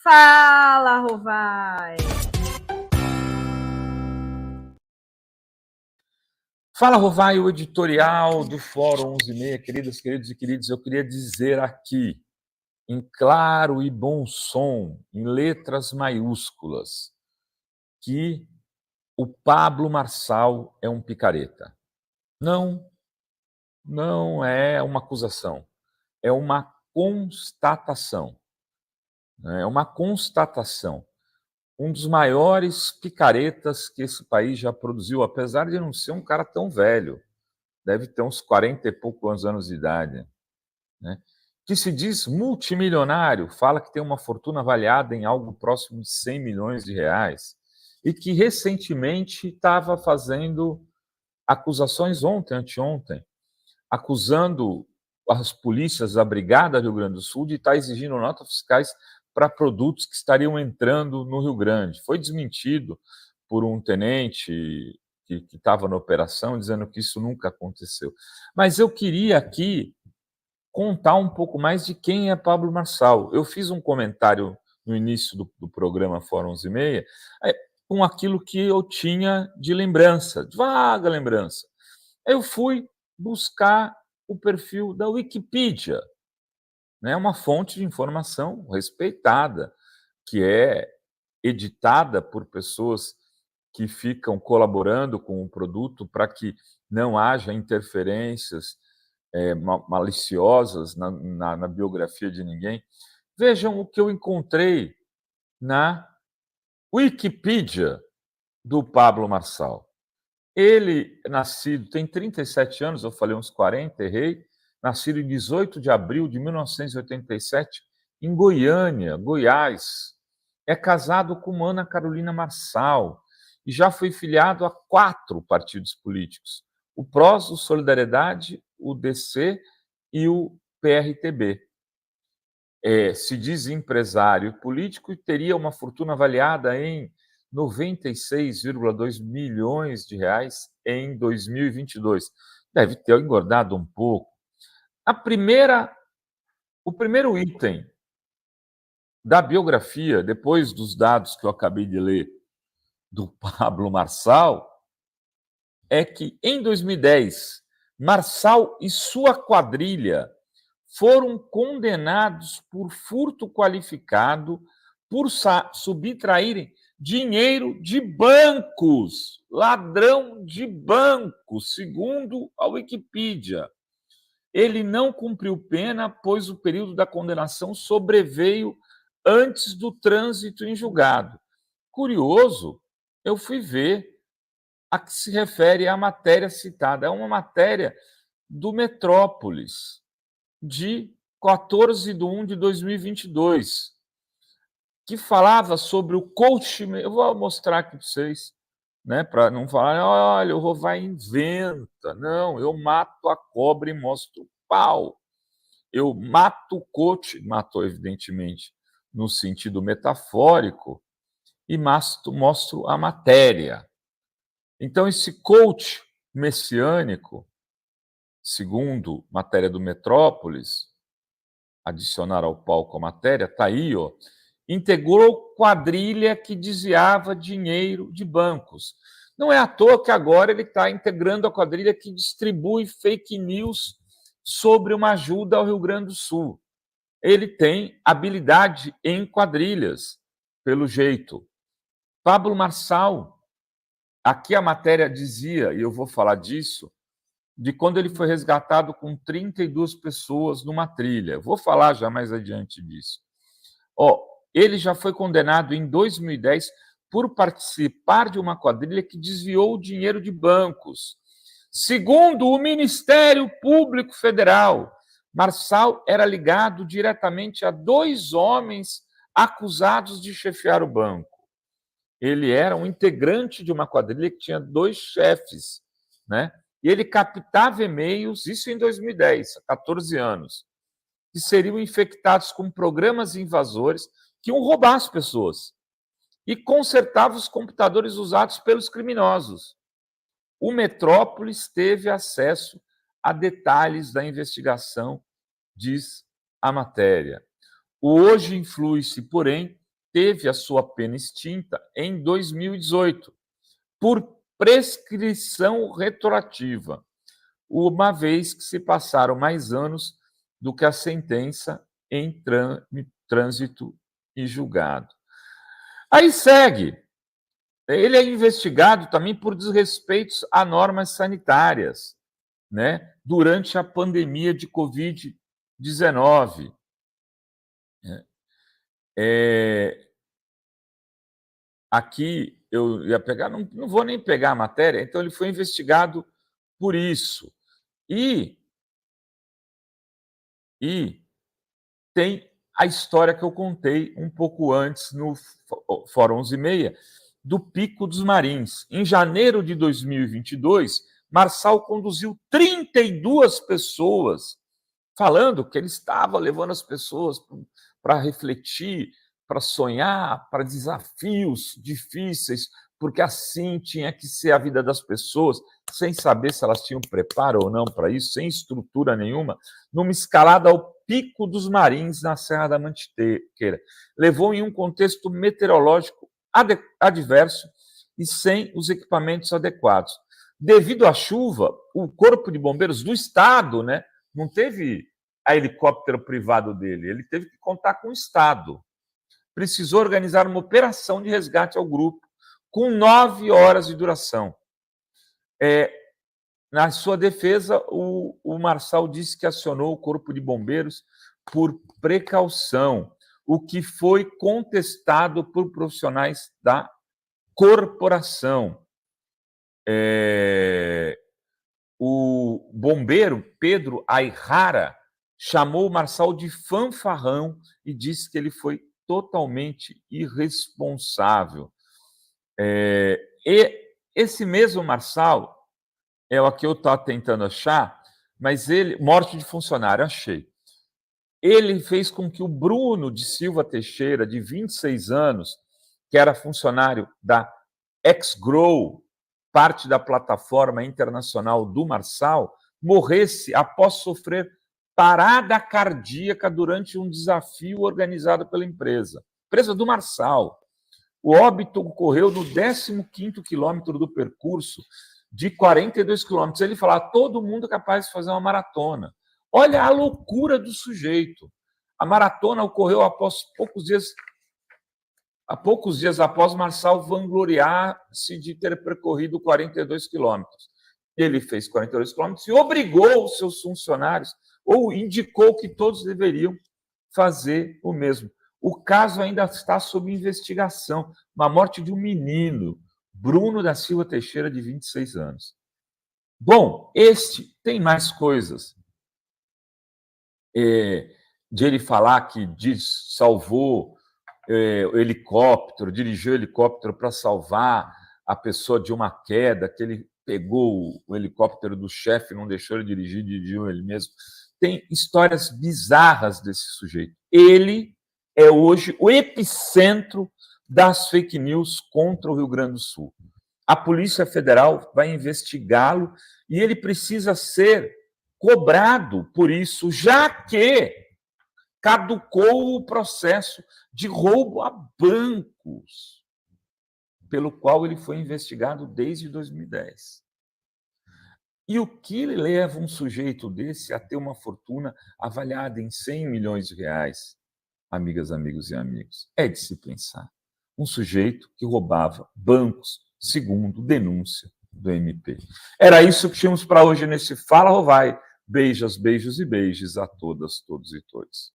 Fala, Rovai! Fala, Rovai, o editorial do Fórum 11:30, queridas, queridos e queridos, eu queria dizer aqui, em claro e bom som, em letras maiúsculas, que o Pablo Marçal é um picareta. Não é uma acusação, é uma constatação. É uma constatação. Um dos maiores picaretas que esse país já produziu, apesar de não ser um cara tão velho, deve ter uns 40 e poucos anos de idade, né? Que se diz multimilionário, fala que tem uma fortuna avaliada em algo próximo de 100 milhões de reais, e que recentemente estava fazendo acusações anteontem, acusando as polícias da Brigada do Rio Grande do Sul de estar exigindo notas fiscais para produtos que estariam entrando no Rio Grande. Foi desmentido por um tenente que estava na operação, dizendo que isso nunca aconteceu. Mas eu queria aqui contar um pouco mais de quem é Pablo Marçal. Eu fiz um comentário no início do programa Fórum 11:30, com aquilo que eu tinha de lembrança, de vaga lembrança. Eu fui buscar o perfil da Wikipedia, né, uma fonte de informação respeitada, que é editada por pessoas que ficam colaborando com o produto para que não haja interferências maliciosas na biografia de ninguém. Vejam o que eu encontrei na Wikipedia do Pablo Marçal. Ele, nascido, tem 37 anos, eu falei uns 40, errei, nascido em 18 de abril de 1987, em Goiânia, Goiás. É casado com Ana Carolina Marçal e já foi filiado a 4 partidos políticos: o PROS, o Solidariedade, o DC e o PRTB. Se diz empresário político e teria uma fortuna avaliada em 96,2 milhões de reais em 2022. Deve ter engordado um pouco. O primeiro item da biografia, depois dos dados que eu acabei de ler do Pablo Marçal, é que em 2010, Marçal e sua quadrilha foram condenados por furto qualificado por subtraírem dinheiro de bancos, ladrão de bancos, segundo a Wikipedia. Ele não cumpriu pena, pois o período da condenação sobreveio antes do trânsito em julgado. Curioso, eu fui ver a que se refere a matéria citada. É uma matéria do Metrópolis, de 14 de 1 de 2022, que falava sobre o coach. Eu vou mostrar aqui para vocês, né, para não falar, olha, o Rovai inventa. Não, eu mato a cobra e mostro o pau. Eu mato o coach, matou evidentemente no sentido metafórico, e mostro a matéria. Então, esse coach messiânico, segundo matéria do Metrópolis, adicionar ao palco a matéria, está aí, ó, integrou quadrilha que desviava dinheiro de bancos. Não é à toa que agora ele está integrando a quadrilha que distribui fake news sobre uma ajuda ao Rio Grande do Sul. Ele tem habilidade em quadrilhas, pelo jeito. Pablo Marçal, aqui a matéria dizia, e eu vou falar disso, de quando ele foi resgatado com 32 pessoas numa trilha. Vou falar já mais adiante disso. Ele já foi condenado em 2010 por participar de uma quadrilha que desviou o dinheiro de bancos. Segundo o Ministério Público Federal, Marçal era ligado diretamente a 2 homens acusados de chefiar o banco. Ele era um integrante de uma quadrilha que tinha 2 chefes, né? E ele captava e-mails, isso em 2010, há 14 anos, que seriam infectados com programas invasores que iam roubar as pessoas e consertava os computadores usados pelos criminosos. O Metrópolis teve acesso a detalhes da investigação, diz a matéria. O Hoje Influi-se, porém, teve a sua pena extinta em 2018, por prescrição retroativa, uma vez que se passaram mais anos do que a sentença em trânsito e julgado. Aí segue. Ele é investigado também por desrespeitos a normas sanitárias, né, durante a pandemia de Covid-19. Aqui eu ia pegar, não vou nem pegar a matéria, então ele foi investigado por isso. E tem a história que eu contei um pouco antes no Fórum 11h30, do Pico dos Marins. Em janeiro de 2022, Marçal conduziu 32 pessoas, falando que ele estava levando as pessoas para refletir, para sonhar, para desafios difíceis, porque assim tinha que ser a vida das pessoas, sem saber se elas tinham preparo ou não para isso, sem estrutura nenhuma, numa escalada ao Pico dos Marins, na Serra da Mantiqueira. Levou em um contexto meteorológico adverso e sem os equipamentos adequados. Devido à chuva, o Corpo de Bombeiros do Estado, né, não teve a helicóptero privado dele, ele teve que contar com o Estado. Precisou organizar uma operação de resgate ao grupo, com 9 horas de duração. Na sua defesa, o Marçal disse que acionou o Corpo de Bombeiros por precaução, o que foi contestado por profissionais da corporação. O bombeiro Pedro Ayrara chamou o Marçal de fanfarrão e disse que ele foi totalmente irresponsável. E esse mesmo Marçal é o que eu estava tentando achar, mas ele, morte de funcionário, achei. Ele fez com que o Bruno de Silva Teixeira, de 26 anos, que era funcionário da XGrow, parte da plataforma internacional do Marçal, morresse após sofrer parada cardíaca durante um desafio organizado pela empresa do Marçal. O óbito ocorreu no 15º quilômetro do percurso, de 42 quilômetros. Ele falava, todo mundo é capaz de fazer uma maratona. Olha a loucura do sujeito. A maratona ocorreu após poucos dias após Marçal vangloriar-se de ter percorrido 42 quilômetros. Ele fez 42 quilômetros e obrigou os seus funcionários, ou indicou que todos deveriam fazer o mesmo. O caso ainda está sob investigação. Uma morte de um menino, Bruno da Silva Teixeira, de 26 anos. Bom, tem mais coisas. De ele falar que salvou o helicóptero, dirigiu o helicóptero para salvar a pessoa de uma queda, que ele pegou o helicóptero do chefe, não deixou ele dirigir, dirigiu ele mesmo. Tem histórias bizarras desse sujeito. Ele é hoje o epicentro das fake news contra o Rio Grande do Sul. A Polícia Federal vai investigá-lo e ele precisa ser cobrado por isso, já que caducou o processo de roubo a bancos, pelo qual ele foi investigado desde 2010. E o que leva um sujeito desse a ter uma fortuna avaliada em 100 milhões de reais, amigas, amigos e amigos? É de se pensar. Um sujeito que roubava bancos, segundo denúncia do MP. Era isso que tínhamos para hoje nesse Fala Rovai. Beijos, beijos e beijos a todas, todos e todos.